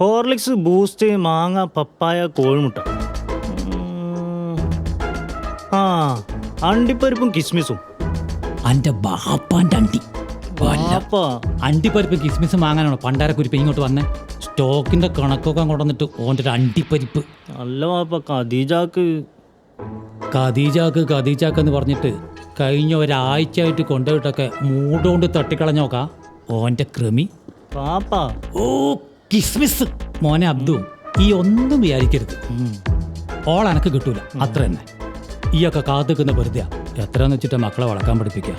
Horlicks, boost, മാങ്ങ, പപ്പായ, കോഴിമുട്ട. ആ, അണ്ടിപ്പരിപ്പും കിസ്മിസും. അന്റെ ബാപ്പാന്റെ അണ്ടി അണ്ടിപ്പരിപ്പ് കിസ്മിസ് വാങ്ങാനാണോ പണ്ടാരക്കുരിപ്പ് ഇങ്ങോട്ട് വന്നേ? സ്റ്റോക്കിന്റെ കണക്കൊക്കെ കൊണ്ടുവന്നിട്ട് ഓൻ്റെ ഒരു അണ്ടിപ്പരിപ്പ്. അല്ല വാപ്പ, ഖദീജാക്ക് എന്ന് പറഞ്ഞിട്ട് കഴിഞ്ഞ ഒരാഴ്ചയായിട്ട് കൊണ്ടുപോയിട്ടൊക്കെ മൂടുകൊണ്ട് തട്ടിക്കളഞ്ഞോക്കാ ഓൻ്റെ കൃമി. പാപ്പാ ഓ കിസ്മിസ് മോനെ അബ്ദു, ഈ ഒന്നും വിചാരിക്കരുത്. ഓൾ എനക്ക് കിട്ടൂല, അത്ര തന്നെ. ഈയൊക്കെ കാത്തുക്കുന്ന വെറുതെ എത്രയെന്ന് വെച്ചിട്ട് മക്കളെ വളക്കാൻ പഠിപ്പിക്കുക.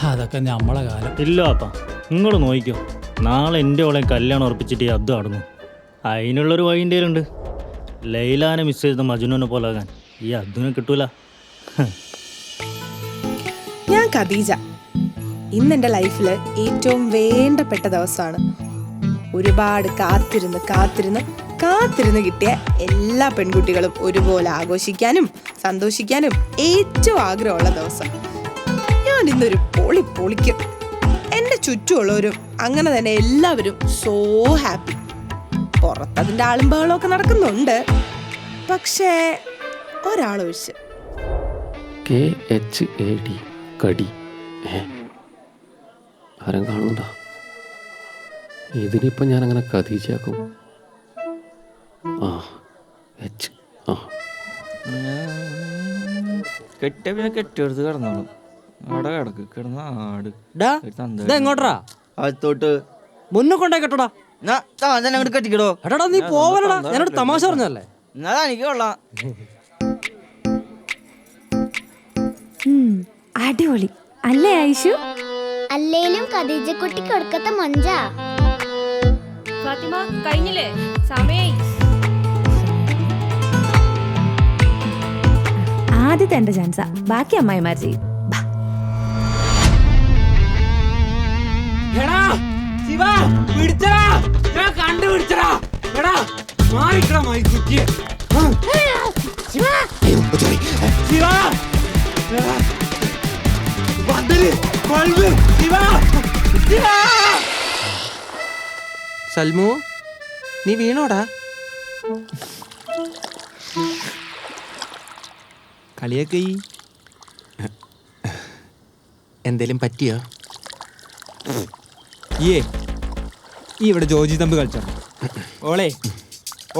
അതൊക്കെ നമ്മളെ കാലം. ഇല്ല പാപ്പ, നിങ്ങൾ നോക്കിക്കോ. നാളെ എൻ്റെ ഓളെ കല്യാണം ഉറപ്പിച്ചിട്ട് ഈ അബ്ദു അടങ്ങും. അതിനുള്ളൊരു വഴി ഉണ്ട്. ലൈലാനെ മിസ് ചെയ്ത മജുനുവിനെ പോലാകാൻ ഈ അബ്ദുവിനെ കിട്ടൂല. ഞാൻ ഖദീജ. ഇന്ന് എൻ്റെ ലൈഫിൽ ഏറ്റവും വേണ്ടപ്പെട്ട ദിവസമാണ്. ഒരുപാട് കാത്തിരുന്ന് കിട്ടിയ എല്ലാ പെൺകുട്ടികളും ഒരുപോലെ ആഘോഷിക്കാനും സന്തോഷിക്കാനും ഏറ്റവും ആഗ്രഹമുള്ള ദിവസം. ഞാൻ ഇന്നൊരു പൊളിക്കും. എൻ്റെ ചുറ്റുമുള്ളവരും അങ്ങനെ തന്നെ എല്ലാവരും സോ ഹാപ്പി. പുറത്തതിൻ്റെ ആളും ബഹളമൊക്കെ നടക്കുന്നുണ്ട്, പക്ഷേ ഒരാളൊഴിച്ച്. KHAD കടി ആരും കാണുന്നുണ്ടോ? ഇതിനിപ്പം ഞാനങ്ങനെ ഖദീജയാക്കും. കെട്ടിയ പിന്നെ കെട്ടിയെടുത്ത് കിടന്നോളും. അവിടെ കിടക്ക് കിടന്ന ആട് എങ്ങോട്ടാ? അകത്തോട്ട് മുന്നേ കൊണ്ടേ കെട്ടോടാ. തന്നെ അങ്ങോട്ട് കെട്ടിക്കടോ. എടാ നീ പോവലടാ, ഞാനോട് തമാശ പറഞ്ഞല്ലേ. എന്നാ എനിക്ക് കൊള്ളാം. അടിപൊളി അല്ലേ ഐഷു? അല്ലേലും ഖദീജക്കുട്ടി കൊടുക്കത്തെ മഞ്ചാ. ഫാത്തിമ കഴിഞ്ഞില്ലേ? സമയായി. ആദ്യത്തെ എന്റെ ചാൻസാ, ബാക്കി അമ്മായിമാർ ചെയ്യും. സൽമു, നീ വീണോടാ? കളിയൊക്കെ എന്തേലും പറ്റിയോ? ഈ ഇവിടെ ജോജി തമ്പ് കളിച്ചോ?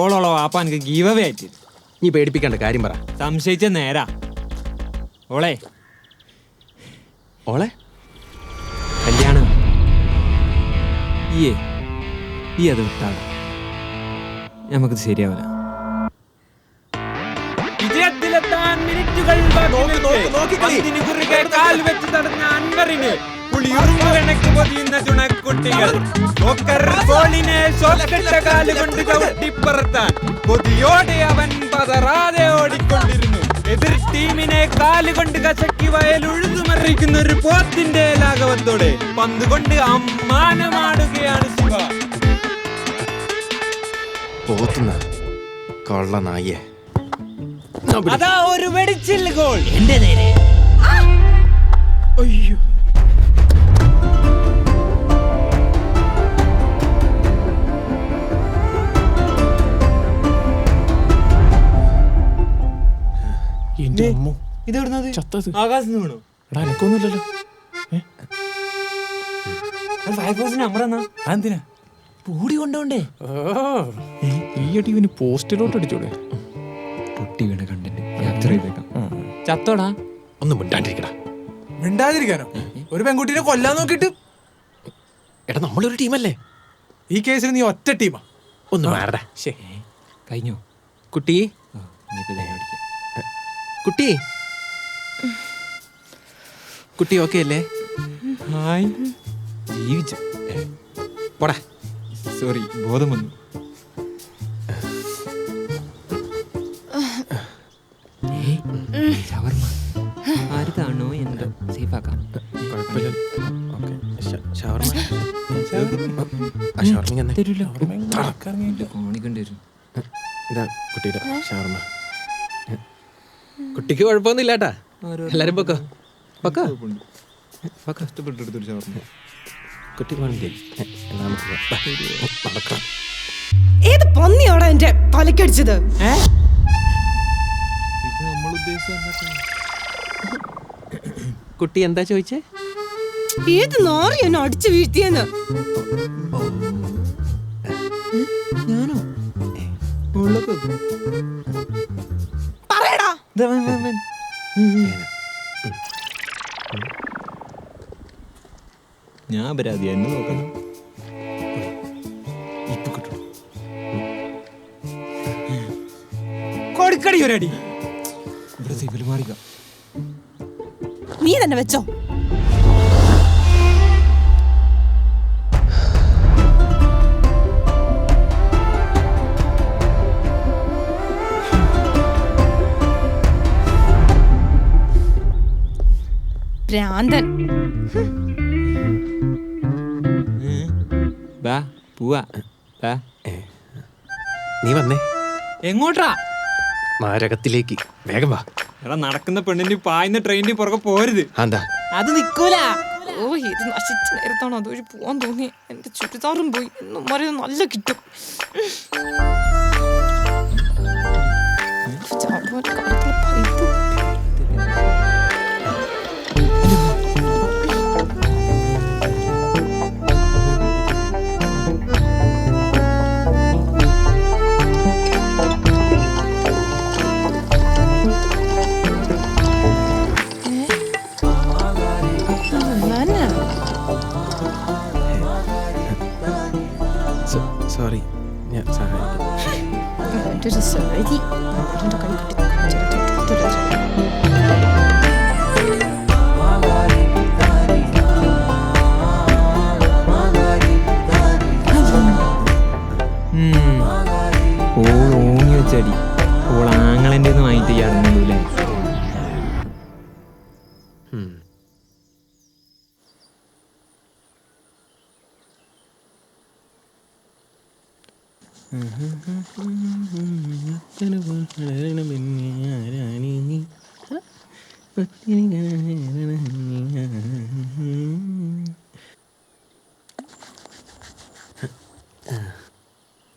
ഓളോളോ വാപ്പ എനിക്ക് ഗീവ് അവേ ആയിട്ട്. നീ പേടിപ്പിക്കണ്ട, കാര്യം പറ. സംശയിച്ച നേരാ. ഓളെ കല്യാണം ഈ അത് വിട്ടാ നമുക്കത് ശരിയാവില്ല. വിജയത്തിലെത്താൻ മിനിറ്റുകൾ കാൽ വെച്ച് തടഞ്ഞ അൻവറിന് പുളിയുറുമ്പ് പൊതിയുന്ന ചുണക്കുട്ടികൾ കാലുകൊണ്ട് ചവിട്ടിപ്പറത്താൻ കൊതിയോടെ അവൻ പതറാതെ ഓടിക്കൊണ്ടിരുന്നു. എതിർ ടീമിനെ കാലുകൊണ്ട് കശക്കി വയൽ ഉഴുതുമറിയിക്കുന്ന ഒരു പോത്തിന്റെ ലാഘവത്തോടെ പന്ത് കൊണ്ട് അമ്മാനമാടുകയാണ് ശിവ. പോത്തുന്ന കൊള്ള നായേ. അതാ ഒരു വെടിച്ചില്ല ഗോൾ എന്റെ നേരെ. അയ്യോ, ആകാശത്ത് വീണോ? എനക്കൊന്നുമില്ലല്ലോ. ഫയർഫോഴ്സിന്റെ നമ്പർ എന്നാ? അതെന്തിനാ? പൂടി കൊണ്ടോണ്ടേ? ഈ അടി ഇവന് പോസ്റ്റിലോട്ട് അടിച്ചോടെ? പൊട്ടി വീണ കണ്ടന്റ് ക്യാപ്ചർ ചെയ്തേക്കാം. ചത്തോടാ? ഒന്നും മിണ്ടാണ്ടിരിക്കടാ. മിണ്ടാതിരിക്കാനോ? ഒരു പെൺകുട്ടീനെ കൊല്ലാൻ നോക്കിട്ട്. എടാ നമ്മളൊരു ടീമല്ലേ? ഈ കേസിൽ നീ ഒറ്റ ടീമാ. ഒന്ന് മാറടാ. കഴിഞ്ഞോ കുട്ടി? കുട്ടി ഓക്കെ അല്ലേ? ഹായ്. ജീവിച്ചു. പോടാ. സോറി, ബോധം വന്നു. ഷവർമ്മ ആര് കാണോ എന്തോ സേഫാക്കാം. ഇതാ കുട്ടിയുടെ ഷവർമ്മ. കുട്ടിക്ക് കുഴപ്പമൊന്നുമില്ലാട്ടാ. എല്ലാരും പൊക്കോ. കഷ്ടപ്പെട്ടെടുത്തൊരു ഷവർമ്മ. കുട്ടി നടക്കാം. ഏത് പന്നിയോടെ എന്റെ തലക്കടിച്ചത്? ഇത് നമ്മൾ ഉദ്ദേശിച്ച കുട്ടി എന്താ ചോദിച്ചേ? ഏത് നാറി എന്നെ അടിച്ചു വീഴ്ത്തിയെന്ന്. ഞാനോ? പറയടാ. ഞാൻ പരാതി എന്നെ നോക്കണം. ഇപ്പൊ കിട്ടും. കൊടുക്കടി ഒരടി. ഇവിടെ സിവിൽ മാറിക്ക. നീ തന്നെ വെച്ചോ. ഭ്രാന്തൻ. ബാ പോവാ. ബാ. നീ വന്നേ. എങ്ങോട്ടാ? മാരകത്തിലേക്ക്. വേഗം വാ. എടാ നടക്കുന്ന പെണ്ണിന്റെ പായുന്ന ട്രെയിനിന്റെ പുറകെ പോരുത്. എന്താ? അത് നിക്കൂല. ഓ ഇത് നശിച്ച നേരത്താണ് അതുവഴി പോവാൻ തോന്നി. എന്റെ ചുരിദാറും പോയി. എന്നും നല്ല കിട്ടും. സോറി, ഞാൻ സഹായിക്കാം. ഓങ്ങി വെച്ചടി. ഓൾ ആങ്ങളെന്റെ വാങ്ങിട്ട് ചെയ്യാറുണ്ടല്ലേ?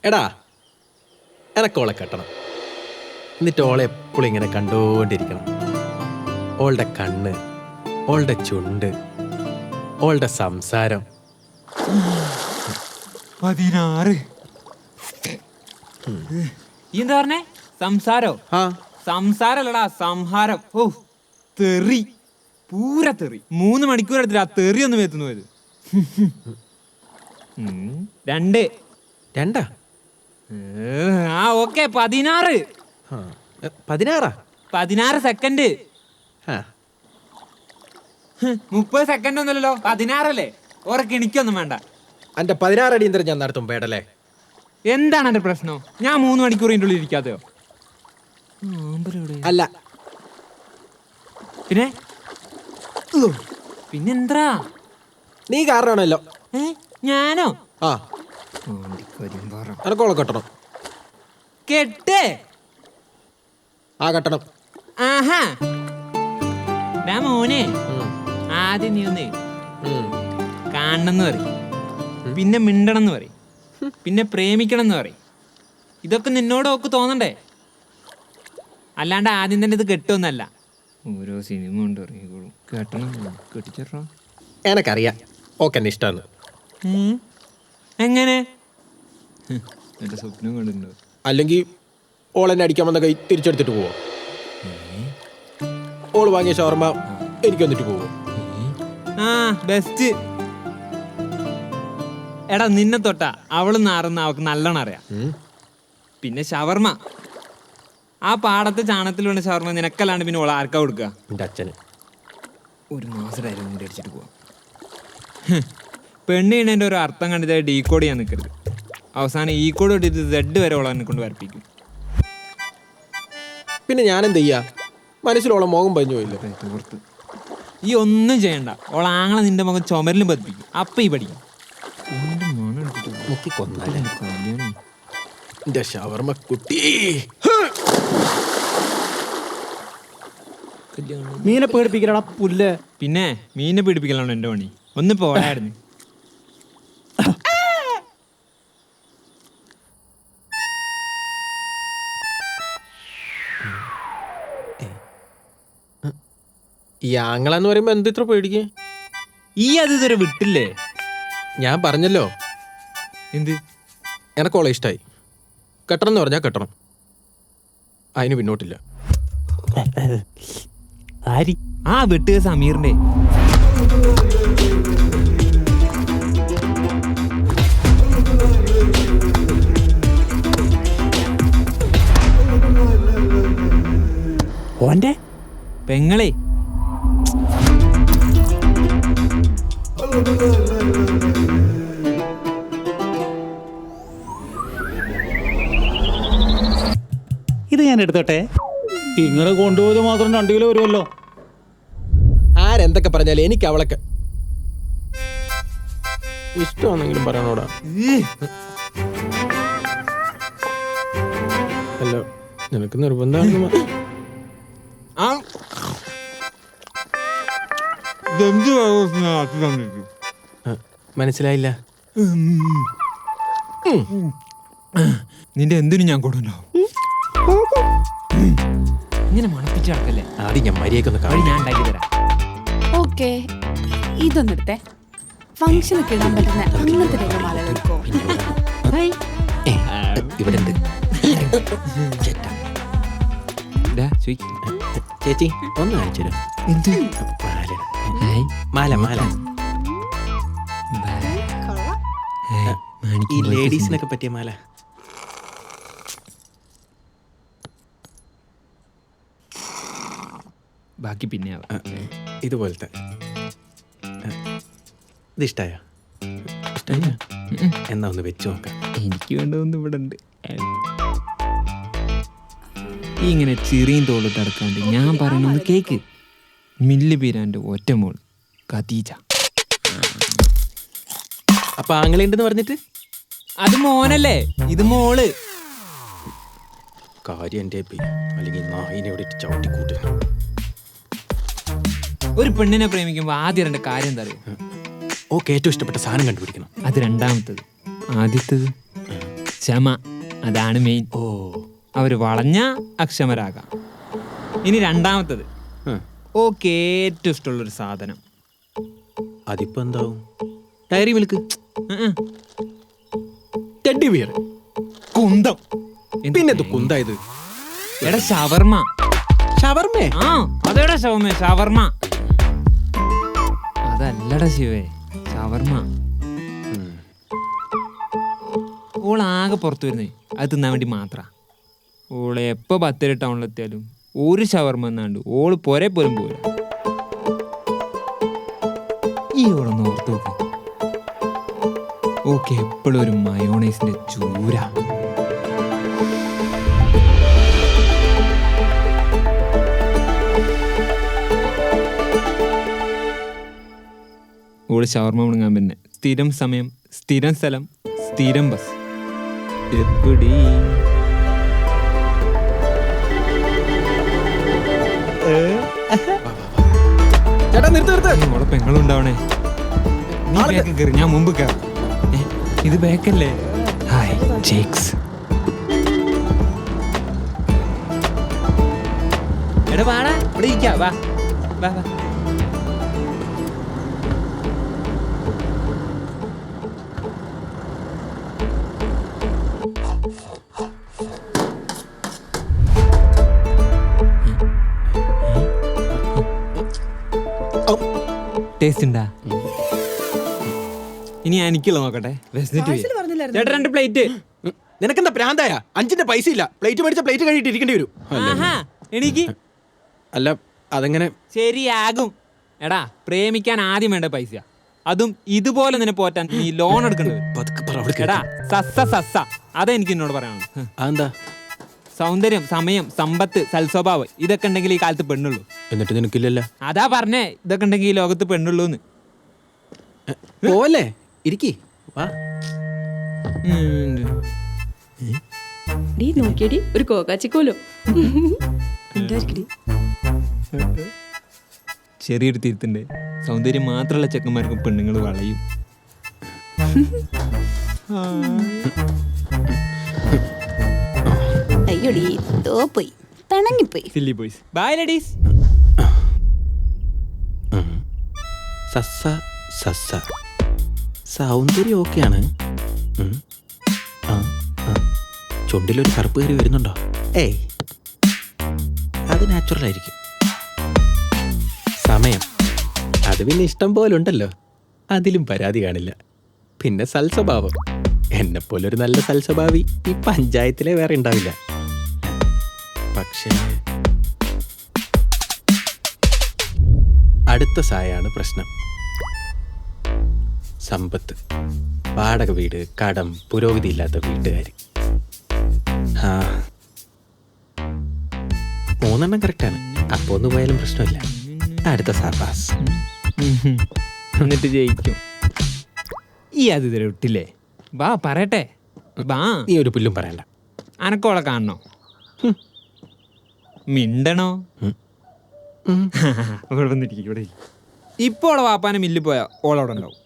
എടാ, എനക്കോളെ കെട്ടണം. എന്നിട്ട് ഓളെ എപ്പോഴും ഇങ്ങനെ കണ്ടുകൊണ്ടിരിക്കണം. ഓളുടെ കണ്ണ്, ഓളുടെ ചുണ്ട്, ഓളുടെ സംസാരം. 16. എന്താ പറഞ്ഞേ? സംസാരോ? സംസാരല്ലടാ, സംഹാരം. ഓ തെറി, പൂര തെറി. 3 മണിക്കൂർ എടുത്തിട്ട് ആ തെറി ഒന്ന് വേത്തുന്നു പോയത്. 2. 2? ആ ഓക്കെ 16. 16 സെക്കൻഡ്. 30 സെക്കൻഡ് ഒന്നുമല്ലല്ലോ, 16 അല്ലേ? ഓരൊക്കെ എനിക്കൊന്നും വേണ്ട. എന്റെ 16 അടിയന്തരം ഞാൻ നടത്തും പേടല്ലേ? എന്താണ് എന്റെ പ്രശ്നം? ഞാൻ 3 മണിക്കൂറിൻ്റെ ഉള്ളിൽ ഇരിക്കാതെയോ? അല്ല പിന്നെ പിന്നെന്താ? നീ കാരണമാണല്ലോ. ഞാനോ? ആ, എനക്കോളെ കെട്ടണം. കെട്ടേ? ആ കെട്ടണം. ആഹാ മോനെ, ആദ്യം നീ ഒന്ന് കാണണമെന്ന് പറയും, പിന്നെ മിണ്ടണം എന്ന് പറയും, പിന്നെ പ്രേമിക്കണം എന്ന് പറയും. ഇതൊക്കെ നിന്നോട് ഒക്കെ തോന്നണ്ടേ? അല്ലാണ്ട് ആദ്യം തന്നെ ഇത് കെട്ടുമെന്നല്ല. ഓരോ സിനിമ കൊണ്ട് ഇറങ്ങിക്കോളും. കെട്ടണം, കെട്ടിച്ചേട്ടോ. എനക്കറിയാം ഓക്കെ എന്നെ ഇഷ്ടമാണ്. എങ്ങനെ? എന്റെ സ്വപ്നം കണ്ടിട്ടുണ്ടോ? അല്ലെങ്കിൽ ഓളെന്നെ അടിക്കാൻ വന്ന കൈ തിരിച്ചെടുത്തിട്ട് പോവോ? ഓള് വാങ്ങിയ ഷവർമ്മ എനിക്ക് വന്നിട്ട് പോവോ? ആ ബെസ്റ്റ്. എടാ നിന്നെ തൊട്ടാ അവള് നാറുന്ന അവൾക്ക് നല്ലോണം അറിയാം. പിന്നെ ഷവർമ്മ, ആ പാടത്തെ ചാണത്തിൽ വേണ്ട ഷവർമ്മ നിനക്കല്ലാണ്ട് പിന്നെ ഓൾ ആർക്കാ കൊടുക്കുക? എൻ്റെ അച്ഛന്. ഒരു മാസമായിരുന്നു കൂടി അടിച്ചിട്ട് പോവാം. പെണ്ണ് ചെയ്യണേൻ്റെ ഒരു അർത്ഥം കണ്ടിട്ട് ഡീകോഡ് ചെയ്യാൻ നിൽക്കരുത്. അവസാനം ഈ കോഡ് ഇട്ടിട്ട് Z വരെ ഓളെ എന്നെ കൊണ്ട് വരപ്പിക്കും. പിന്നെ ഞാനെന്ത് ചെയ്യാ? മനസ്സിലോളം മോഹം പഞ്ഞു പോയില്ലേ? തോർത്ത് ഈ ഒന്നും ചെയ്യണ്ട. ഓളെ ആങ്ങളെ നിന്റെ മുഖം ചുമരിലും പതിപ്പിക്കും. അപ്പം ഈ പഠിക്കും. എൻ്റെ ഷവർമ്മ കുട്ടി. മീനെ പേടിപ്പിക്കലടാ പുല്ല്. പിന്നെ മീനെ പിടിപ്പിക്കലാണോ എൻ്റെ പണി? ഒന്ന് പോരായിരുന്നു. ഈ ആങ്ങളെന്ന് പറയുമ്പോ എന്ത് ഇത്ര പേടിക്കേ? ഈ അത് ഇതുവരെ വിട്ടില്ലേ? ഞാൻ പറഞ്ഞല്ലോ എന്ത്? എനക്കോളെ ഇഷ്ടമായി. കെട്ടണം എന്ന് പറഞ്ഞാൽ കെട്ടണം, അതിന് പിന്നോട്ടില്ല. ആ വെട്ടുക സമീറിന്റെ. ഓന്റെ പെങ്ങളെ ഇത് ഞാൻ എടുത്തോട്ടെ. ഇങ്ങനെ കൊണ്ടുപോയത് മാത്രം 2 കിലോ വരുമല്ലോ. ആരെന്തൊക്കെ പറഞ്ഞാലും എനിക്ക് അവളൊക്കെ ഇഷ്ടമാണെങ്കിലും പറയണോടാ. അല്ല, നിനക്ക് നിർബന്ധമാണ്. മനസ്സിലായില്ല. നിന്റെ എന്തിനും ഞാൻ കൊടുണ്ടോ? ഇങ്ങനെ മണപ്പിച്ച ആൾക്കല്ലേ. ആദ്യം ഞാൻ മര്യാദക്കൊന്ന് കാണി. ഞാൻ ഉണ്ടാക്കി തരാം. ഓക്കെ, ഇതൊന്നെടുത്തേ. ഫംഗ്ഷനൊക്കെ ഇടാൻ പറ്റുന്ന അങ്ങനത്തെ മാലകൾ എടുക്കോ? ഇവിടെ ഉണ്ട് ചേച്ചി, ഒന്ന് കാണിച്ചു തരാം. മാല മാല ഈ ലേഡീസിനൊക്കെ പറ്റിയ മാല. ബാക്കി പിന്നെ ഇതുപോലത്തെ. ഇത് ഇഷ്ടായ? എന്നാ ഒന്ന് വെച്ച് നോക്കാം. എനിക്ക് വേണ്ടതൊന്നും ഇവിടെ ഉണ്ട്. ഈ ഇങ്ങനെ ചെറിയും തോളിട്ട് അടക്കാണ്ട് ഞാൻ പറയണത് കേക്ക്. മില്ല് പീരാൻ്റെ ഒറ്റമോൾ ഖദീജ. അപ്പൊ ആങ്ങളുണ്ടെന്ന് പറഞ്ഞിട്ട് അത് മോനല്ലേ, ഇത് മോള്. കാര്യം എൻ്റെ അല്ലെങ്കിൽ നായിനെ ഇവിടെ ചവിട്ടിക്കൂട്ട്. ഒരു പെണ്ണിനെ പ്രേമിക്കുമ്പോൾ ആദ്യം 2 കാര്യം എന്താ അറിയോ? ഓക്കെ, ഏറ്റവും ഇഷ്ടപ്പെട്ട സാധനം കണ്ടുപിടിക്കണം. അത് രണ്ടാമത്തത്. ആദ്യത്തത് ക്ഷമ, അതാണ് മെയിൻ. അവർ വളഞ്ഞ അക്ഷമരാകാം. ഇനി രണ്ടാമത്തത് ഓക്കെ ഏറ്റവും ഇഷ്ടമുള്ളൊരു സാധനം. അതിപ്പോ എന്താവും? ഡയറി മിൽക്ക്, ടെഡ്ഡി ബിയർ, കുന്തം. പിന്നെ കുന്തായത് എടാ ഷവർമ. ഷവർമേ? ആ അതെടാ ഷവർമ. അതല്ലടാ ശിവേ, ഷവർമ. ഓളാകെ പുറത്തു വരുന്നേ അത് തിന്നാൻ വേണ്ടി മാത്രാ. ഓളെ എപ്പോൾ 10 ടൗണിലെത്തിയാലും ഒരു ഷവർമ എന്നാണ്ട് ഓള് പോരെ പോലും പോരാ. ഈ ഓളൊന്ന് ഓർത്ത് നോക്ക്. ഓക്കെ എപ്പോഴും ഒരു മയോണൈസിന്റെ ചൂര. ഓള് ഷവർമ മുണങ്ങാൻ പിന്നെ സ്ഥിരം സമയം, സ്ഥിരം സ്ഥലം, സ്ഥിരം ബസ്. എപ്പടി ചേട്ടാ നിർത്ത്. മോളെ പെങ്ങളുണ്ടാവണേ. നീ ബാക്ക് കയറി, ഞാൻ മുമ്പ് കയറാം. ഇത് ബാക്കല്ലേ? ഹായ് ജേക്സ്. എടാ വാടാ, ഇവിടെ ഇരിക്കാം. വാ വാ വാ. ടേസ്റ്റ് ഉണ്ടാ? ഇനി എനിക്കുള്ള നോക്കട്ടെ. ചേട്ടാ 2 പ്ലേറ്റ്. നിനക്കെന്താ പ്രാന്തായ? 5ന്റെ പൈസ ഇല്ല. പ്ലേറ്റ് മേടിച്ച പ്ലേറ്റ് കഴിയിട്ട് ഇരിക്കേണ്ടി വരും. എനിക്ക് അല്ല, അതെങ്ങനെ ശരിയാകും? എടാ പ്രേമിക്കാൻ ആദ്യം വേണ്ട പൈസ, അതും ഇതുപോലെ നിന്നെ പോറ്റാൻ നീ ലോൺ എടുക്കേണ്ടത്. എടാ സസ്സ അതെനിക്ക് എന്നോട് പറയാനുള്ളൂ. അതെന്താ? സൗന്ദര്യം, സമയം, സമ്പത്ത്, സൽസ്വഭാവം ഇതൊക്കെ ഉണ്ടെങ്കിൽ ഈ കാലത്ത് പെണ്ണുള്ളൂ. എന്നിട്ട് നിനക്കില്ലല്ലോ. അതാ പറഞ്ഞേ, ഇതൊക്കെ ഉണ്ടെങ്കിൽ ഈ ലോകത്ത് പെണ്ണുള്ളൂന്ന്. പോവല്ലേ, ഇരിക്കി. വാ. നോക്കിയടി ഒരു കോക്കാച്ചിക്കോലോ. ചെറിയൊരു തിരുത്തുണ്ട്. സൗന്ദര്യം മാത്രമുള്ള ചെക്കന്മാർക്കും പെണ്ണുങ്ങൾ വളയും. അയ്യോടി പോയി പിണങ്ങിപ്പോയി. Silly boys. Bye ladies. സസ്സ സസ്സ സൗന്ദര്യം ഓക്കെയാണ്. ചുണ്ടിലൊരു കറുപ്പ് കയറി വരുന്നുണ്ടോ? ഏയ്, അത് നാച്ചുറൽ ആയിരിക്കും. സമയം അത് പിന്നെ ഇഷ്ടം പോലെ ഉണ്ടല്ലോ, അതിലും പരാതി കാണില്ല. പിന്നെ സൽസ്വഭാവം, എന്നെപ്പോലൊരു നല്ല സൽസ്വഭാവി ഈ പഞ്ചായത്തിലെ വേറെ ഉണ്ടാവില്ല. പക്ഷേ അടുത്ത സായാണ് പ്രശ്നം. സമ്പത്ത്, വാടക വീട്, കടം, പുരോഗതി ഇല്ലാത്ത വീട്ടുകാർ. ആ 3 കറക്റ്റാണ്. അപ്പോൾ ഒന്ന് പോയാലും പ്രശ്നമില്ല. അടുത്ത സാപ്പാസ് എന്നിട്ട് ജയിക്കും. ഈ അത് ഇതുവരെ വിട്ടില്ലേ? വാ പറയട്ടെ, വാ. നീ ഒരു പുല്ലും പറയണ്ട. അനക്കോളെ കാണണോ? മിണ്ടണോ? ഇവിടെ വന്നിരിക്കും. ഇവിടെ ഇപ്പൊ ഓളെ വാപ്പാനെ മില്ലിൽ പോയാ ഓളവിടെ ഉണ്ടാവും.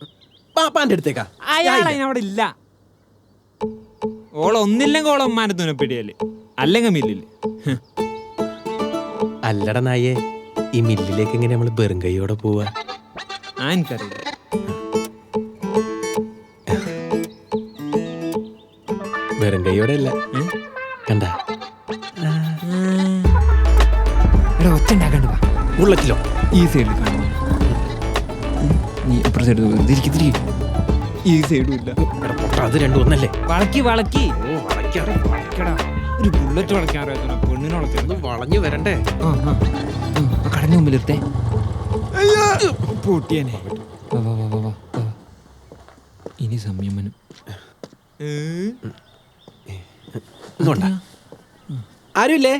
പാപ്പാന്റെ അടുത്തേക്കാ? അയാൾ അതിനവിടെ ഇല്ല. ഓളൊന്നില്ലെങ്കിൽ ഓളെ ഉമ്മാനെ തുനപ്പിടിയല്ലേ, അല്ലെങ്കിൽ മില്ലില്. അല്ലട നായേ, ഈ മില്ലിലേക്ക് എങ്ങനെ നമ്മള് വെറും കൈയോടെ പോവാ? എനിക്കറിയില്ല. വെറും കൈയോടെ അല്ല, കണ്ട ഒച്ച ഉണ്ടാക്കണ്ട. വാ, ബുള്ളറ്റിലോ? ഈ സൈഡിൽ കാണുന്നു. നീ അപ്പുറ സൈഡ് ഈ സൈഡും ഇല്ല. അത് രണ്ടും ഒന്നല്ലേ? വളക്കി വളക്കി ഒരു ബുള്ളറ്റ് വളയ്ക്കാൻ അറിയാത്ത പെണ്ണിനെ വളയ്ക്കാൻ വളഞ്ഞു വരണ്ടേ? കടഞ്ഞ മുമ്പിലെടുത്തേ പൊട്ടിയനെ. ഇനി സംയമനം. ആരുമില്ലേ?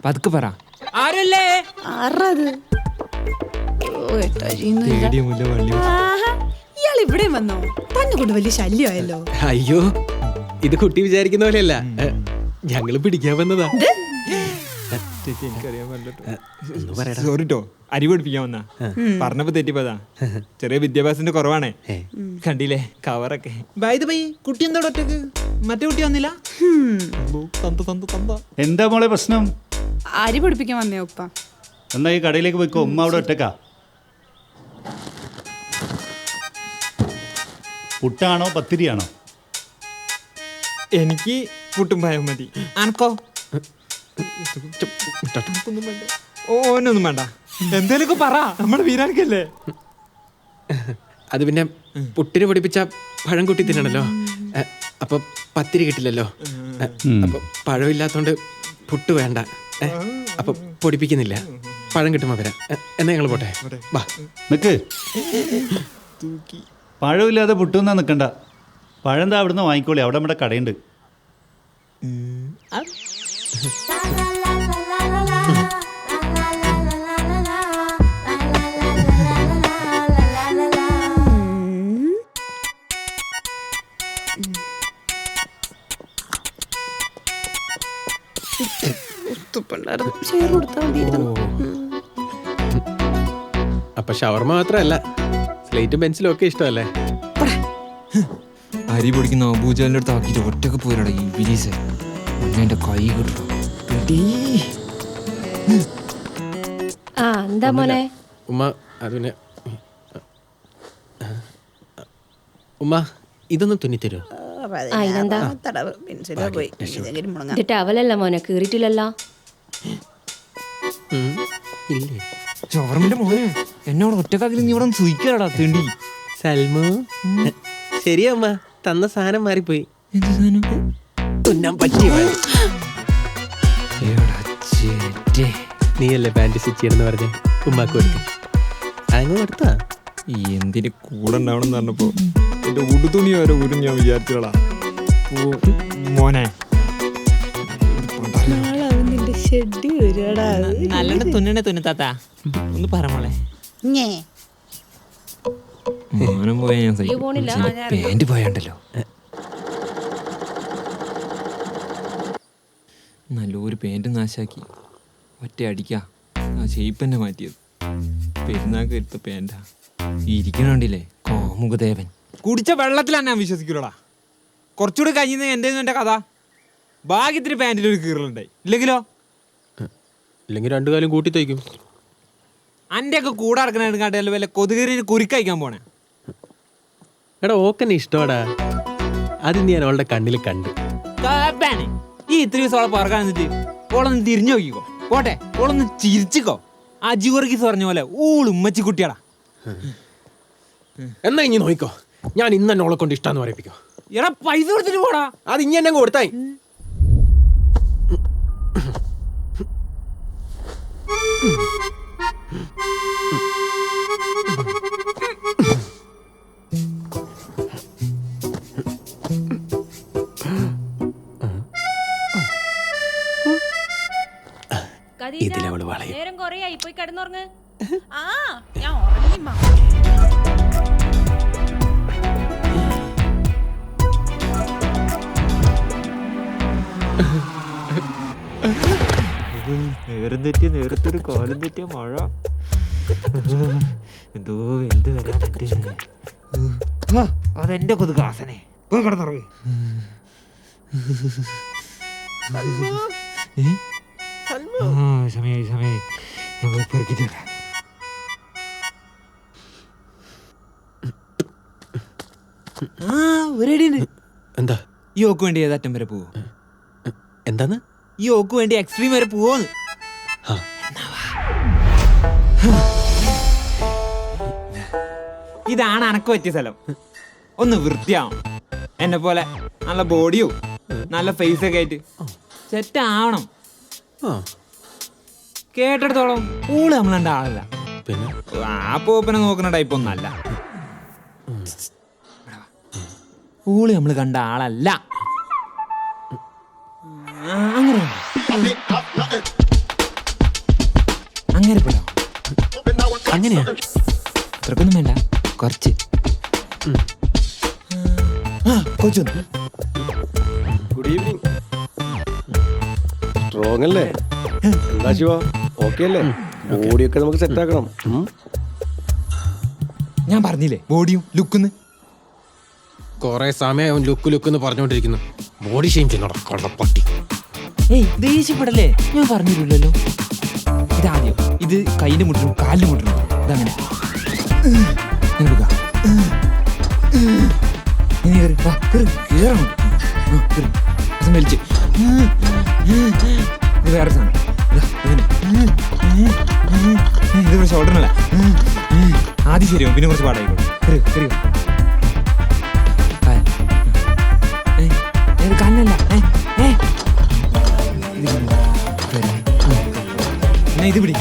പതുക്കെ പറ. ആരല്ലേ? ഇയാൾ ഇവിടെ വന്നോ? തന്നെ കൊണ്ട് വലിയ ശല്യമായല്ലോ. അയ്യോ, ഇത് കുട്ടി വിചാരിക്കുന്ന പോലെയല്ല, ഞങ്ങള് പിടിക്കാൻ വന്നതാ. സോറിട്ടോ, അരി പഠിപ്പിക്കാൻ വന്നാ. പറഞ്ഞപ്പോ തെറ്റിപ്പോതാ. ചെറിയ വിദ്യാഭ്യാസത്തിന്റെ കുറവാണേ. കണ്ടില്ലേ കവറൊക്കെ. കുട്ടി എന്താ ഒറ്റക്ക്? മറ്റേ കുട്ടി വന്നില്ല. എന്താ മോളെ പ്രശ്നം? അരി പഠിപ്പിക്കാൻ വന്നേ ഉപ്പ. എന്നാ ഈ കടയിലേക്ക് പോയിക്കോ, ഉമ്മ അവിടെ ഒറ്റക്കാ. പുട്ടാണോ പത്തിരിയാണോ? എനിക്ക് പുട്ടും പായം മതി. അനക്കോ? ഓനൊന്നും വേണ്ട. എന്തേലൊക്കെ പറ, നമ്മുടെ വീരാർക്കല്ലേ. അത് പിന്നെ പുട്ടിന് പൊടിപ്പിച്ച പഴം കുട്ടി തിന്നണല്ലോ, അപ്പൊ പത്തിരി കിട്ടില്ലല്ലോ. അപ്പൊ പഴമില്ലാത്തോണ്ട് പുട്ട് വേണ്ട, അപ്പൊ പൊടിപ്പിക്കുന്നില്ല. പഴം കിട്ടുമ്പോ വരാം. എന്നാ ഞങ്ങൾ പോട്ടെ. വാ നിക്ക്. പഴമില്ലാതെ പുട്ടൊന്നാ നിൽക്കണ്ട. പഴം എന്താ അവിടുന്ന് വാങ്ങിക്കോളി, അവിടെ നമ്മുടെ കടയുണ്ട്. അപ്പൊ ഷവർമ മാത്രല്ല, സ്ലേറ്റും പെൻസിലും ഒക്കെ ഇഷ്ടമല്ലേ? അരി പൊടിക്കുന്ന അബൂജാലിന്റെ അടുത്ത് ആക്കിയിട്ട് ഒറ്റക്ക് പോരാടാ ഈ ബിലീസ്. എന്റെ കൈ കിട്ടും. എന്താ മോനെ? ഉമ്മ, അത് പിന്നെ ഉമ്മ ഇതൊന്നും തുന്നിത്തരോ? ഇത് ടവലല്ല മോനെ, കീറിട്ടില്ലല്ലോ. ചോറമിന്റെ മോനെ എന്നോട് ഒറ്റക്കാക്കി നീ ഇവിടെ സൂയിക്കാടാ തേണ്ടി. സൽമു, ശരിയാ അമ്മ, തന്ന സാധനം മാറിപ്പോയി. എന്ത് സാധനം? തുന്നാൻ പറ്റിയ നീയല്ലേ പാൻറ് സ്റ്റിച്ച് ചെയ്യണമെന്ന് പറഞ്ഞ ഉമ്മാക്ക് കൊടുത്തു. അങ്ങ് കൊടുത്താ? എന്തിന് കൂടെ ഉണ്ടാവണം പറഞ്ഞപ്പോ എന്റെ ഉടുതുണി വരെ ഊരും ഞാൻ വിചാരിച്ചോളാ. മോനെ നല്ലോണം തുന്നണേ തുന്നത്താത്ത ഒന്ന് പറ മോളെ. മോനും പോയാ ഞാൻ പാൻറ് പോയാണ്ടല്ലോ. നല്ലൊരു പാൻറ് നാശാക്കി ഒറ്റ അടിക്കാ ആ ഷേപ്പ് തന്നെ മാറ്റിയത്. പെരുന്നാൾക്ക് എടുത്ത പാൻറ്റാ. ഇരിക്കണണ്ടില്ലേ കാമുകദേവൻ. കുടിച്ച വെള്ളത്തിലാണ് ഞാൻ വിശ്വസിക്കൂലടാ. കുറച്ചുകൂടി കഴിഞ്ഞ എൻ്റെ എൻ്റെ കഥ. ഭാഗ്യത്തിന് പാൻറ്റിലൊരു കീറലുണ്ടായി. ഇല്ലെങ്കിലോ? ഇല്ലെങ്കിൽ 2 കാലം കൂട്ടി തയ്ക്കും. അന്റെ ഒക്കെ കൂടെ നടക്കണ വല്ല കൊതുകേറിന് കുരുക്കയക്കാൻ പോണേ. എടാ ഓക്കെന്നെ ഇഷ്ടമാടാ. അത് ഞാൻ അവളുടെ കണ്ണിൽ കണ്ട്. ഈ ഇത്രയും ദിവസം അവളെ പറക്കാൻ എന്നിട്ട് ഓളൊന്ന് തിരിഞ്ഞു നോക്കിക്കോ. പോട്ടെ, ഓളൊന്ന് ചിരിച്ചിക്കോ. അജിവർഗീസ് പറഞ്ഞ പോലെ ഉമ്മച്ചി കുട്ടിയാടാ. എന്നാ ഇനി നോക്കിക്കോ, ഞാൻ ഇന്ന് തന്നെ ഓളെ കൊണ്ട് ഇഷ്ടാന്ന് പറയിപ്പിക്കോ. എടാ പൈസ കൊടുത്തിട്ട് പോടാ. അത് ഇനി എന്നെ കൊടുത്തായി. ഇതിലവള് വളയും. നേരം കൊറേയായി, പോയി കിടന്നുറങ്ങ്. ആ ഞാൻ ഉറങ്ങി മാ. നേരം തെറ്റിയ നേരത്തൊരു കാലം തെറ്റിയ മഴ. എന്തോ എന്ത് വരാനുണ്ട്. അതെന്റെ കൊതുകാസനെ. പോയി കിടന്നുറങ്ങി. സമയായി സമയായി. പെറുക്കിട്ട് വരാം. എന്താ ഈ ഓക്ക് വേണ്ടി ഏതറ്റം വരെ പോവോ? എന്താന്ന്? ഈ ഓക്ക് വേണ്ടി എക്സ്ട്രീം വരെ പോവോന്ന്. ഇതാണ് അനക്ക് പറ്റിയ സ്ഥലം. ഒന്ന് വൃത്തിയാവണം. എന്നെ പോലെ നല്ല ബോഡിയോ നല്ല ഫേസ് ഒക്കെ ആയിട്ട് സെറ്റ് ആവണം. കേട്ടെടുത്തോളം ഓള് നമ്മളെണ്ട ആളല്ല. പിന്നെ ആ പോപ്പനെ നോക്കുന്ന ടൈപ്പ് ഒന്നല്ല. ഓള് നമ്മള് കണ്ട ആളല്ല. അങ്ങനെ അങ്ങനെ പോലോ. അങ്ങനെയാ? അത്രക്കൊന്നും വേണ്ട, കുറച്ച്. കൊച്ചു ഗുഡ് ഈവനിങ്. സ്ട്രോങ് അല്ലേ? എന്താ ശിവ, ഓക്കെ അല്ലേ? ബോഡിയൊക്കെ നമുക്ക് സെറ്റ് ആക്കണം. ഞാൻ പറഞ്ഞില്ലേ ബോഡിയും ലുക്കുന്ന്. കൊറേ സമയം അവൻ ലുക്ക് ലുക്ക് എന്ന് പറഞ്ഞോണ്ടിരിക്കുന്നു. ബോഡി ഷെയിം ചെയ്യുന്ന പട്ടി. ഏയ് ദേഷ്യപ്പെടല്ലേ, ഞാൻ പറഞ്ഞില്ലല്ലോ. ഇതാദ്യം ഇത് കയ്യിന്റെ മുട്ടിനും കാലിന്റെ മുട്ടിനും. ഇതങ്ങനെ വലിച്ച് ഇത് വേറെ സാധനം. ഇത് കുറച്ച് ഷോൾഡറിനല്ല. ആദ്യം ശരിയാവും, പിന്നെ കുറച്ച് പാടായിക്കോളും. കണ്ണല്ല. ഇത് പിടി.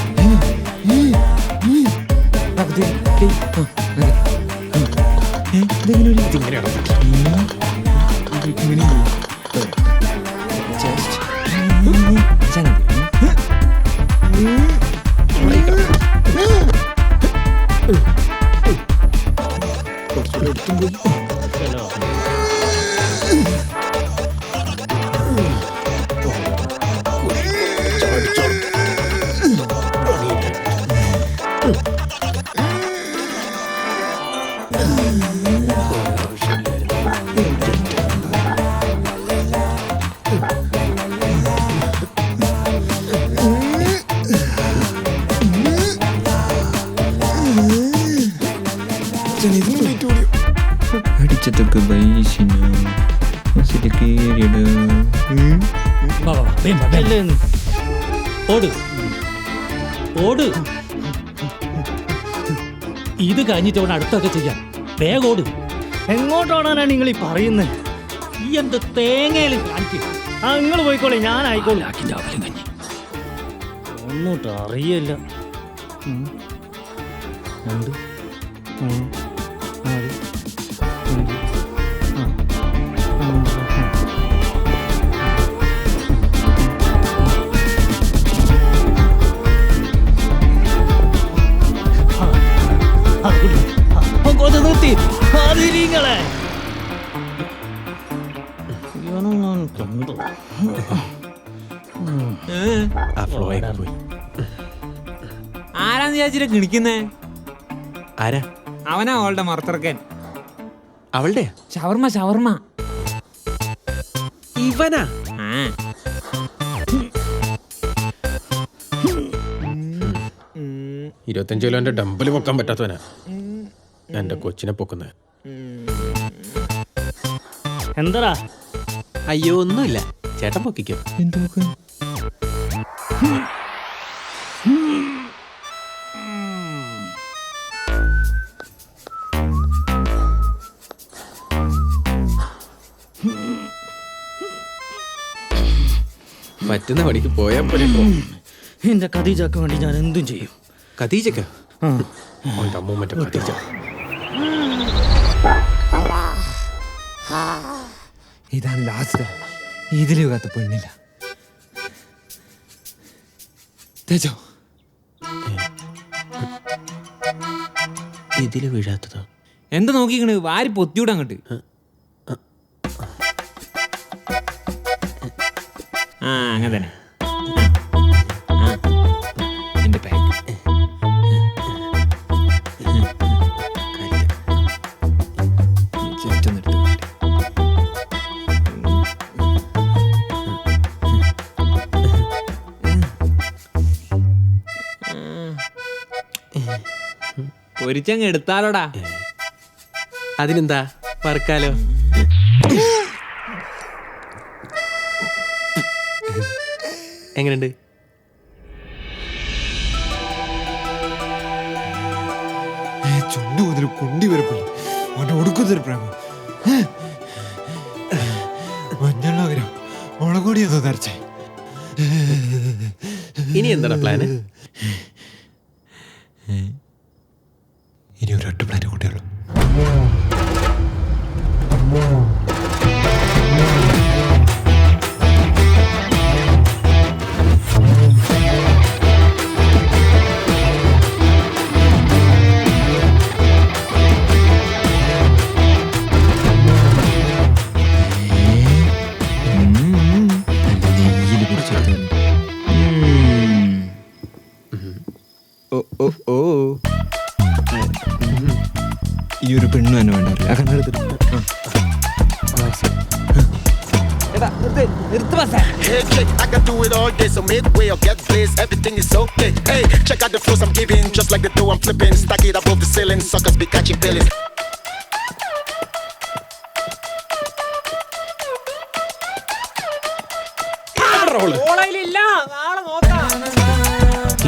അടിച്ചതൊക്കെ ഓട്. ഇത് കഴിഞ്ഞിട്ട് അവിടെ അടുത്തൊക്കെ ചെയ്യാം. വേഗം ഓട്. എങ്ങോട്ടോടാനാണ് നിങ്ങൾ ഈ പറയുന്നത്? ഈ എന്ത് തേങ്ങയിലും കാണിക്കും. നിങ്ങൾ പോയിക്കോളെ, ഞാൻ ആയിക്കോളൂ. ഒന്നോട്ട് അറിയില്ല. 2 3 4 5 നിർത്തി നിങ്ങളെ കണ്ടു. ആരാന്ന് വിചാരിച്ചിട്ട് കിണിക്കുന്നേ? ആരാ? അവനാ അവളുടെ മറത്തിറക്കാൻ. അവളുടെ ഷവർമ്മ ഷവർമ്മ. ഇവനാ? 25 കിലോന്റെ ഡമ്പൽ പൊക്കാൻ പറ്റാത്തവനാ എൻ്റെ കൊച്ചിനെ പൊക്കുന്നത്. എന്താടാ? അയ്യോ ഒന്നുമില്ല, ചേട്ടൻ പൊക്കിക്കോ. പറ്റുന്ന പണിക്ക് പോയാൽ പോലെ. എൻ്റെ ഖദീജക്ക് വേണ്ടി ഞാൻ എന്തും ചെയ്യും. ഖദീജക്ക് അമ്മൂമ്മൻ്റെ ഖദീജ. ഇതാണ് ലാസ്റ്റ്. ഇതിൽ കാത്ത പെണ്ണില്ല. തേജോ ഇതില് വീഴാത്തതോ? എന്താ നോക്കിക്കണ്? വാരി പൊത്തിയൂടെ അങ്ങോട്ട്. ആ അങ്ങനെ തന്നെ. എൻ്റെ പാക്ക് പൊരിച്ചങ്ങ് എടുത്താലോടാ. അതിനെന്താ, പറക്കാലോ. എങ്ങനെയുണ്ട്? ചുണ്ടു മുതൽ കുണ്ടി വരപ്പില്ല അവൻ്റെ ഒടുക്കുന്നൊരു പ്രേമം. മഞ്ഞളും മുളകൊടി അതോ നിറച്ചേ. ഇനി എന്താ പ്ലാന്? ഇനി ഒരൊറ്റ പ്ലാന് കൂട്ടിയുള്ളൂ. ഈ ഒരു പെണ്ണു തന്നെ വേണ്ടല്ലേ?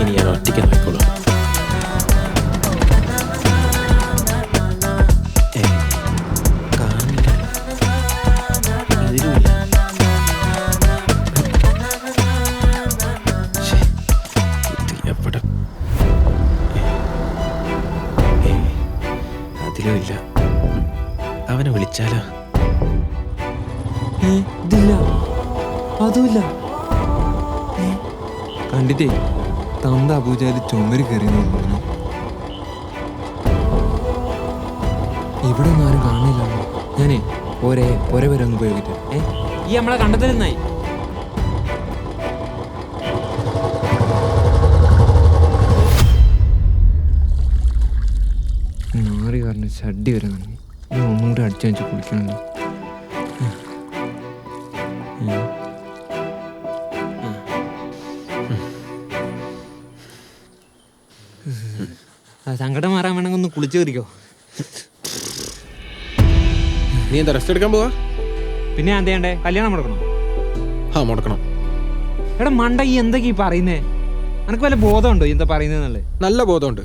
ഇനി ഞാൻ ഒറ്റയ്ക്ക് നോക്കോളൂ. അതിലുമില്ല. അവനെ വിളിച്ചാലോ? ഇതില്ല, അതുമില്ല. കണ്ടിട്ടേ തന്ത അബൂജാല് ചുമര് കയറി. ഇവിടെ ഒന്നും ആരും കാണില്ല. ഞാനേ പോരെ വരെ ഒന്ന് പോയിട്ട് ഈ നമ്മളെ കണ്ടത്തിനായി. നാറി പറഞ്ഞ ചട്ടി വരെ നന്ദി. ഒന്നുകൂടെ അടിച്ചു വെച്ച് കുളിക്കണം. സങ്കടം മാറാൻ വേണമെങ്കിൽ ഒന്ന് കുളിച്ചു കയറിക്കോ. നീ എന്താ റെസ്റ്റ് എടുക്കാൻ പോവാ? പിന്നെ എന്താ ചെയ്യണ്ടേ? കല്യാണം മുടക്കണം. മുടക്കണം. എടാ മണ്ട, ഈ എന്തൊക്കെയാ പറയുന്നേ? നിനക്ക് വല്ല ബോധമുണ്ടോ എന്താ പറയുന്നതെന്നല്ലേ? നല്ല ബോധമുണ്ട്.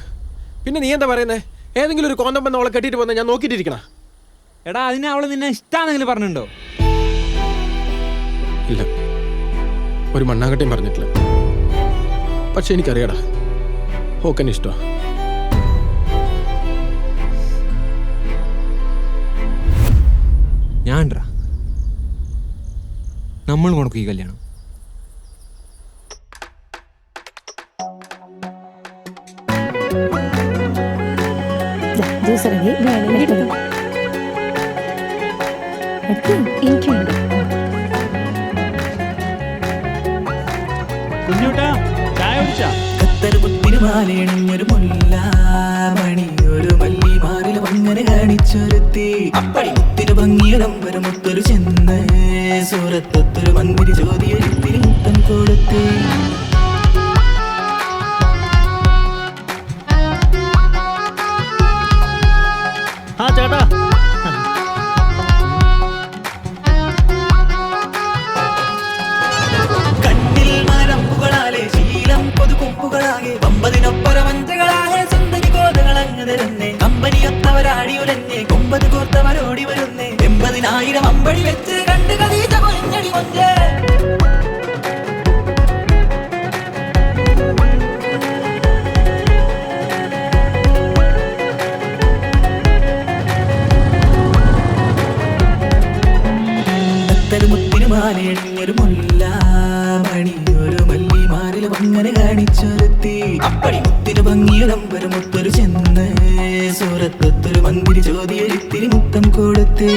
പിന്നെ നീ എന്താ പറയുന്നേ? ഏതെങ്കിലും ഒരു കോന്തം വന്ന് അവളെ കെട്ടിയിട്ട് പോകുന്ന ഞാൻ നോക്കിയിട്ടിരിക്കണ? എടാ അതിന് അവള് നിന്നെ ഇഷ്ടാണെങ്കിലും പറഞ്ഞിട്ടുണ്ടോ? ഇല്ല, ഒരു മണ്ണാങ്കട്ടയും പറഞ്ഞിട്ടില്ല. പക്ഷെ എനിക്കറിയാടാ, ഓക്കെന്നെ ഇഷ്ടമാണ്. ഞാൻട്രാ നമ്മൾ മുടക്കും ഈ കല്യാണം. കുഞ്ഞൂട്ടാ ചായ കുടിച്ചാ? ൊരു മുല്ലാമണി ഒരു മല്ലി മാറിൽ അങ്ങനെ കാണിച്ചൊരുത്തി അപ്പടി മുത്തിന് ഭംഗിയിടം വരെ മുത്തൊരു ചെന്ന് സൂറത്തൊത്തൊരു മന്ദിരി ജ്യോതിയൊരുത്തിരി മുത്തം കൊടുത്ത് ചേട്ടാ. കണ്ണിൽ മരമ്പുകളാലെ ശീലം കൊതുകൊമ്പുകളാകെ വമ്പതിനൊപ്പരമഞ്ചകളാകെ സുന്ദരി കോതകളങ്ങതരന്നെ കമ്പനിയൊത്തവരാടി ഉലഞ്ഞേ കൊമ്പത് കോർത്തവരോടി വരുന്നേ 80,000 അമ്പടി വെച്ച് കണ്ട് കതീച്ച കൊഞ്ഞടി കൊഞ്ചേ മുത്തിനുമാലൊരു മുല്ലാമണി ഒരു മല്ലിമാരിൽ അങ്ങനെ കാണിച്ചൊരുത്തി അപ്പടി മുത്തിനു ഭംഗിയൊരമ്പൊരു മുത്തൊരു ചെന്ന് സൂറത്തൊത്തൊരു മന്ദിരി ചോദ്യൊരിത്തിരി മുത്തം കൊടുത്ത്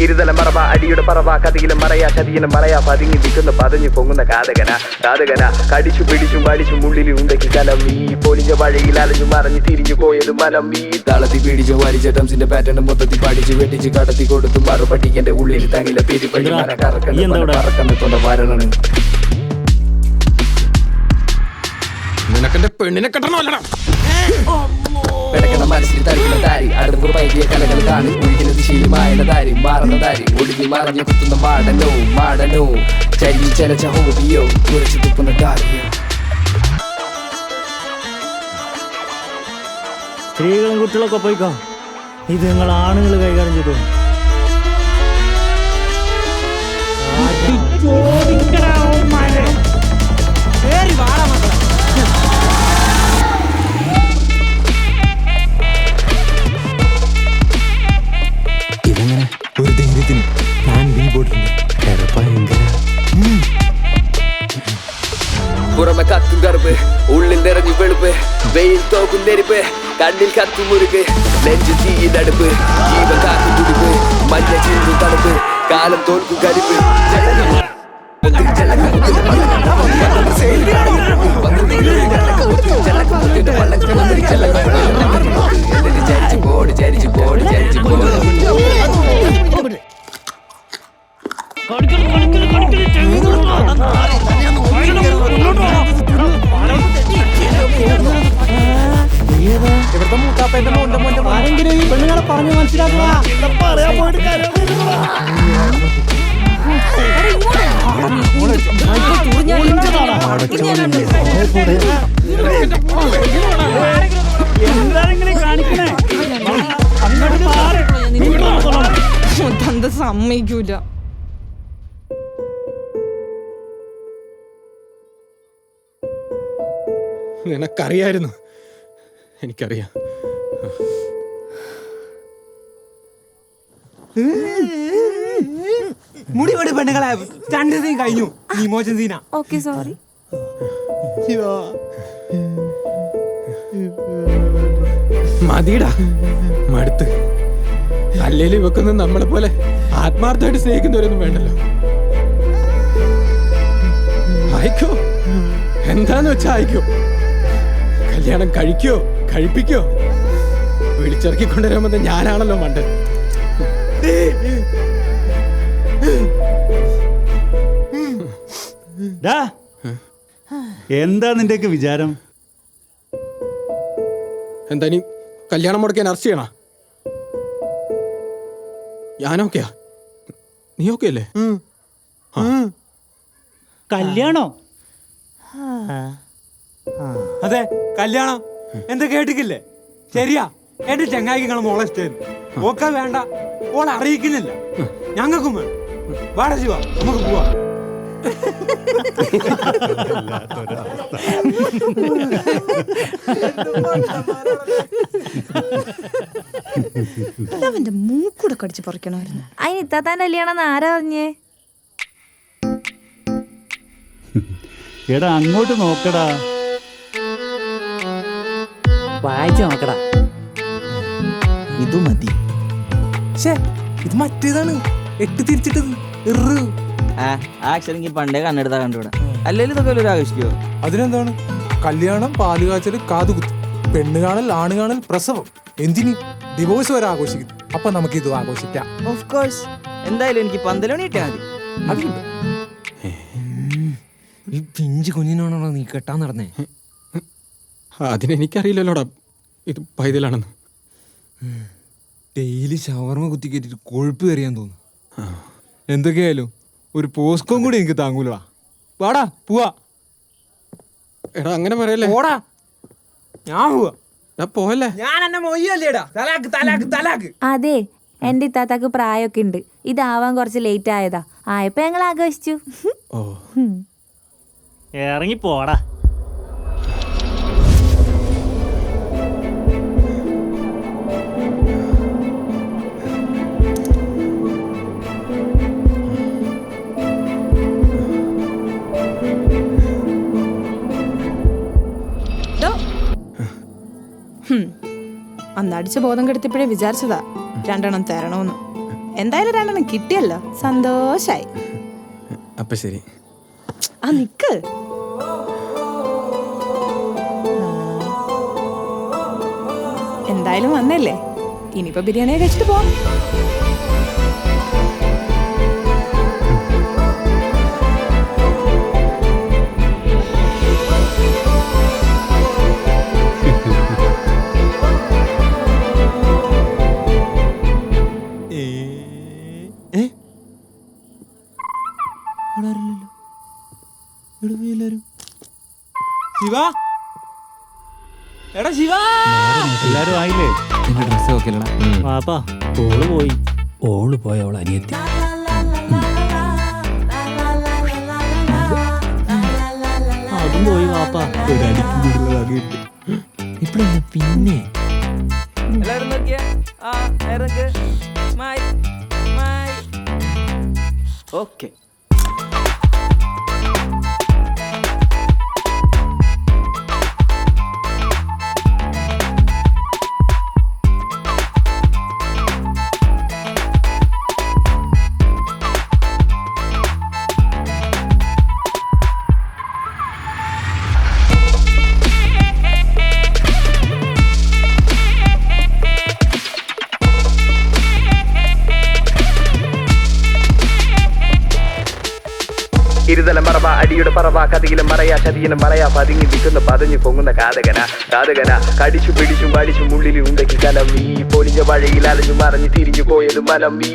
ഇരുതല മറവ അടിയുടെ പറവ കഥയിലും മറയാ ചതിയിലും മറയാ പതുങ്ങി നിൽക്കുന്ന പതഞ്ഞു പൊങ്ങുന്ന കാതകന കടിച്ചു പിടിച്ചും വടിച്ചും ഉള്ളിൽ ഉണ്ടക്കി കലം ഈ പൊലിഞ്ഞ വഴയിൽ അലഞ്ഞു മറഞ്ഞു തിരിഞ്ഞു പോയത് മനം ഈ തളത്തി പിടിച്ചു വലിച്ച ടംസിന്റെ പാറ്റേൺ മൊത്തത്തിൽ പഠിച്ചു വെട്ടിച്ച് കടത്തി കൊടുത്തു മറുപടിക്കന്റെ ഉള്ളിൽ തങ്ങില തിരിപ്പടി മര കറക്കുന്ന വരണം. നിനക്കെന്റെ പെണ്ണിനെ കെട്ടണമല്ലടാ. പെടക്കണ മനസ്സിൽ തരിക്കുന്ന താരി അടുപ്പ് പൈകിയ കലകൾ കാണി ഒഴിക്കുന്ന ദിശയിൽ മായണ താരി മാറുന്ന താരി ഒടുങ്ങി മറഞ്ഞു കുത്തുന്ന മാടനോ ചരി ചലച്ച ഹോബിയോ കുറച്ച് തുപ്പുന്ന ഡാരിയോ. സ്ത്രീകളും കുട്ടികളൊക്കെ പോയിക്കോ. ഇത് നിങ്ങൾ ആണുങ്ങൾ കൈകാര്യം ചെയ്തു. ഇതങ്ങനെ ഒരു ധൈര്യത്തിന് പ്ലാൻ ബി പോയിട്ടുണ്ട്. പുറമെ കത്തും കറുപ്പ് ഉള്ളിൽ നിറഞ്ഞു വെളുപ്പ് വെയിൽ തോക്കും നെരുപ്പ് കണ്ണിൽ കത്തും മുറുക്ക് നെഞ്ചു തീയിലടുപ്പ് ജീവൻ കാക്കും തുടിപ്പ് മഞ്ഞ ചിന്തു തണുപ്പ് കാലം തോൽക്കും കരിപ്പ് ഇവിടുത്തെ മൂത്താപ്പേന്റെ ആരെങ്കിലും ഈ പെണ്ണുങ്ങളെ പറഞ്ഞ് മനസ്സിലാക്കുക. സമ്മതിക്കൂല. നിനക്കറിയായിരുന്നു. എനിക്കറിയാം. മുടി പൊടി പെണ്ണുങ്ങളെ 2 സീൻ കഴിഞ്ഞു. ഇമോഷൻ സീനാ. Okay sorry. മതിടാ, മടുത്ത്. അല്ലേലും ഇവക്കൊന്നും നമ്മളെ പോലെ ആത്മാർത്ഥമായിട്ട് സ്നേഹിക്കുന്നവരൊന്നും വേണ്ടല്ലോ. അയക്കോ, എന്താന്ന് വെച്ചാ അയക്കോ. കല്യാണം കഴിക്കോ കഴിപ്പിക്കോ. വിളിച്ചിറക്കി കൊണ്ടുവരാൻ ഞാനാണല്ലോ മണ്ടൻ. എന്താ നിന്റെയൊക്കെ വിചാരം? എന്താ നീ കല്യാണം മുടക്കാൻ അറസ്റ്റ് ചെയ്യണ? ഞാനോക്കെയാ, നീ ഓക്കെ അല്ലേ? കല്യാണോ? അതെ കല്യാണം. എന്താ കേട്ടിക്കില്ലേ? ശരിയാ, എന്റെ ചങ്ങായിക്ക് നിങ്ങളെ മോളെ ഇഷ്ടമായിരുന്നു. ഓക്കെ വേണ്ട, ഓളെ അറിയിക്കുന്നില്ല. ഞങ്ങൾക്കും വേണം. വാടാ ശിവ, നമുക്ക് പോവാ. അവന്റെ മൂക്കൂടെ കടിച്ച് പറിക്കണമായിരുന്നു. അതിന് ഇത്താത്താൻ്റെ കല്യാണം ആരാ പറഞ്ഞേ? എടാ അങ്ങോട്ട് നോക്കടാ. വായിച്ചു നോക്കടാ. ഇത് മതി. ഇത് മറ്റേതാണ്, 8 തിരിച്ചിട്ടത്. ആ അക്ഷരം പണ്ടേ കണ്ണെടുത്താ കണ്ടുവിടാ. അല്ലെങ്കിൽ ഇതൊക്കെ ആഘോഷിക്കോ? അതിനെന്താണ്? കല്യാണം, പാലുകാച്ചൽ, കാതുകുത്ത്, പെണ്ണ് കാണൽ, ആണ് കാണൽ, പ്രസവം, എന്തിന് ഡിവോഴ്സ് വരെ ആഘോഷിക്കുന്നു. അപ്പൊ നമുക്ക് ഇത് ആഘോഷിക്കാം. Of course. എന്തായാലും എനിക്ക് പന്തലോണി ഇട്ടാ മതി. അതുണ്ട്. ഈ പിഞ്ച് കുഞ്ഞിനോടാണോ നീ കെട്ടാൻ നടന്നേ? അതിനെനിക്കറിയില്ലല്ലോടാ ഇത് പൈതലാണെന്ന്. ഡെയിലി ഷവർമ കുത്തി കയറ്റിട്ട് കൊഴുപ്പ് കയറിയാൻ തോന്നുന്നു. എന്തൊക്കെയായാലും ഒരു പോസ്കോം കൂടി എനിക്ക് താങ്ങൂലടാ. വാടാ പോവാ. എടാ അങ്ങനെ പറയല്ലേ. പോടാ. ഞാൻ പോവാ. പോവല്ലേ. ഞാൻ എന്നെ മൊയ്യല്ലേടാ. തലാക്ക് തലാക്ക് തലാക്ക്. അതെ, എന്റെ ഇത്താത്താക്ക് പ്രായമൊക്കെ ഉണ്ട്. ഇതാവാൻ കുറച്ച് ലേറ്റ് ആയതാ. ആയപ്പോ ഞങ്ങൾ ആഘോഷിച്ചു. ഇറങ്ങി പോടാ. അന്നടിച്ച് ബോധം കെടുത്തിപ്പോഴേ വിചാരിച്ചതാ 2 എണ്ണം തരണോന്ന്. എന്തായാലും 2 എണ്ണം കിട്ടിയല്ലോ, സന്തോഷായി. അപ്പൊ ശരി. ആ നിക്ക്. എന്തായാലും വന്നല്ലേ, ഇനിയിപ്പോ ബിരിയാണിയെ കഴിച്ചിട്ട് പോവാം. ശിവ, എടാ ശിവ, എല്ലാരും ആയില്ലേ? എന്റെ ഡ്രസ് നോക്കില്ലടാ. വാപ്പാ ഓള് പോയി. ഓള് പോയ അവൾ അനിയത്തി. അതും പോയി വാപ്പാ. ഇപ്പഴെന്താ പിന്നെ എല്ലാരും നോക്കിയ ഓക്കെ. ഇരുതലം പറവ അടിയുടെ പറവ കഥയിലും മറയാ ചതിയിലും മറയാ പതുങ്ങി നിൽക്കുന്ന പതഞ്ഞു പൊങ്ങുന്ന കാതകന കാതകന കടിച്ചു പിടിച്ചും വടിച്ചും ഉള്ളിൽ ഉണ്ടക്കി കലം ഈ പൊലിഞ്ഞ വഴയിൽ അലഞ്ഞു മറഞ്ഞു തിരിഞ്ഞു പോയത് മലം ഈ